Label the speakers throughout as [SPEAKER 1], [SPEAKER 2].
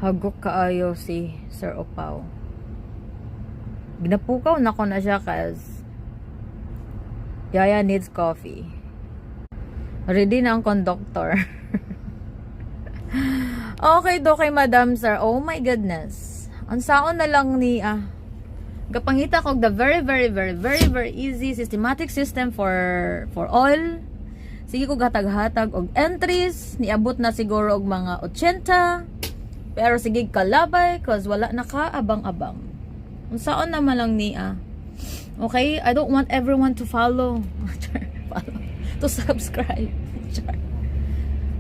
[SPEAKER 1] Hagok kaayo si Sir Opaw. Ginapukaw na ko na siya cause Yaya needs coffee. Ready na ang conductor. Okay do kay Madam Sir. Oh my goodness. Ang saon na lang ni gapangita ko the very easy systematic system for all. Sige ko hatag-hatag og entries, niabot na siguro og mga 80. Pero sige kalabay cause wala na ka abang-abang. Ang saon naman lang ni okay, I don't want everyone to follow. To subscribe.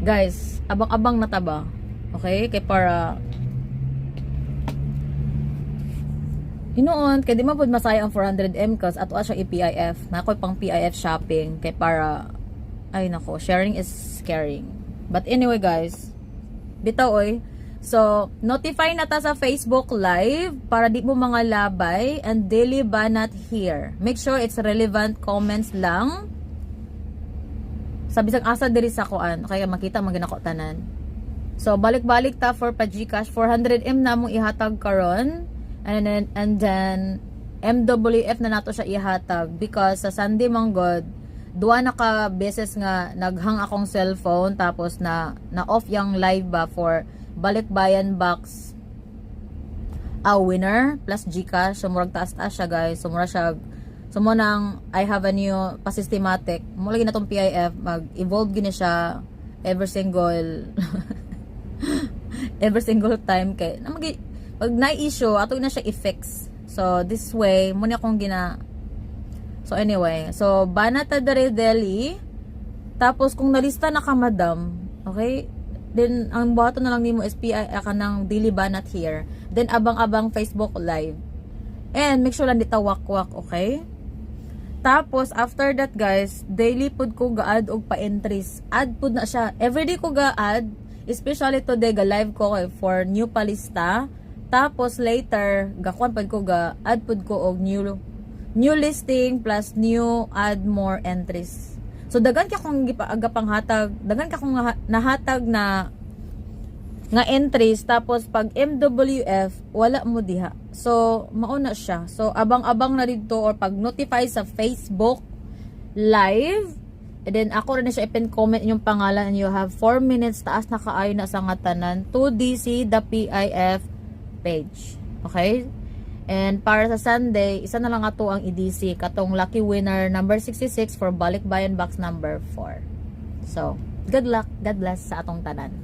[SPEAKER 1] Guys, abang-abang na taba. Okay? Kay para Hinoon, kay di man pud masaya ang 400M cause ato siya i-PIF. Na ako'y pang PIF shopping kay para ay nako, sharing is caring. But anyway guys, bitaw oy. So, notify na ta sa Facebook Live para di mo mga labay and daily banat here. Make sure it's relevant comments lang. Sabi sang asa diri sa kuan, kaya makita maginako tanan. So, balik-balik ta for pa GCash 400M na mong ihatag karon. And then MWF na nato siya ihatag because sa Sunday manggod duwa na ka beses nga naghang akong cellphone tapos na off yung live ba for balikbayan box winner plus GCash. So murag taas-taas siya guys. So mura siya nang I have a new pa-systematic. Mula gina tong PIF mag-evolve gina siya every single time kay pag na-issue ato na siya i-fix. So this way muna akong so anyway, so banata dere deli. Tapos kung nalista na ka madam, okay? Then ang buhato na lang nimo SPI ka ng daily banat here. Then abang-abang Facebook Live. And make sure lang dita wak-wak, okay? Tapos after that guys, daily pud ko ga-add og pa-entries. Add pud na siya. Everyday ko ga-add, especially today ga live ko for new palista. Tapos later, gakuan pud ko ga-add pud ko og new listing plus new add more entries. So dagan ka kung agapanghatag, dagan ka kung nahatag na nga entries tapos pag MWF wala mo diha. So mao na siya. So abang-abang na dito or pag notify sa Facebook Live, and then ako rin na siya i-pin comment inyong pangalan and you have 4 minutes taas na kaayo na sa ngatanan to DC the PIF page. Okay? And para sa Sunday, isa na lang ato ang EDC katong lucky winner number 66 for balikbayan box number 4. So, good luck, God bless sa atong tanan.